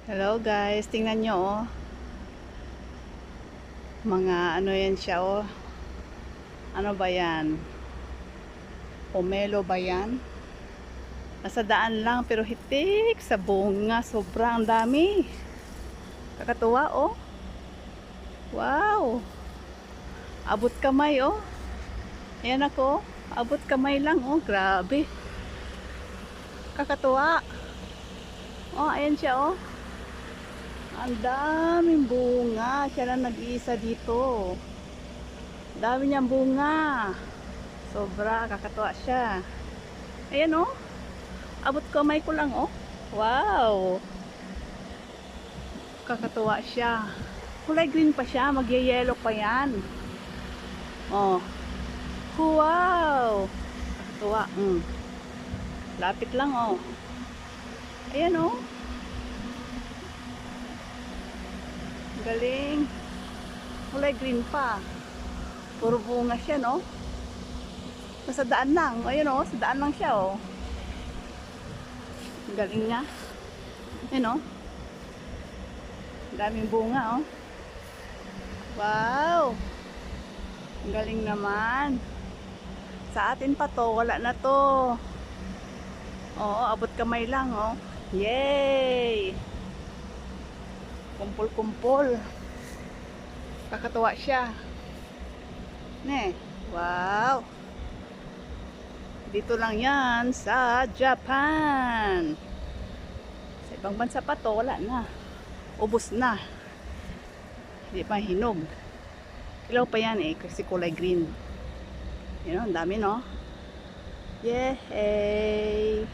Hello guys, tingnan nyo oh. Mga ano yan siya oh. Ano ba yan? Pomelo ba yan? Nasa daan lang pero hitik sa bunga. Sobrang dami. Kakatuwa oh. Wow. Abot kamay oh. Ayan ako. Abot kamay lang oh. Grabe. Kakatuwa. Oh, ayan siya oh. Ang daming bunga. Siya lang nag-iisa dito. Dami niyang bunga. Sobra, kakatuwa siya. Ayan oh. Abot kamay ko lang oh. Wow. Kakatuwa siya. Kulay green pa siya. Magye-yellow pa yan. Oh. Wow. Kakatuwa. Lapit lang oh. Ayan oh. Galing. Kulay green pa. Puro bunga siya, no? Nasa daan lang. Ayun, oh. Sa daan lang siya, oh. Galing niya. Ayun, oh. Daming bunga, oh. Wow. Galing naman. Sa atin pa to. Wala na to. Oo, abot kamay lang, oh. Yay! Kumpul-kumpul. Kakatuwa siya. Ne, wow. Dito lang yan sa Japan. Sa ibang bansa pa to, wala na. Ubos na. Hindi pa hinog. Ilaw pa yan eh, kasi kulay green. Yun, ang dami no. Yay!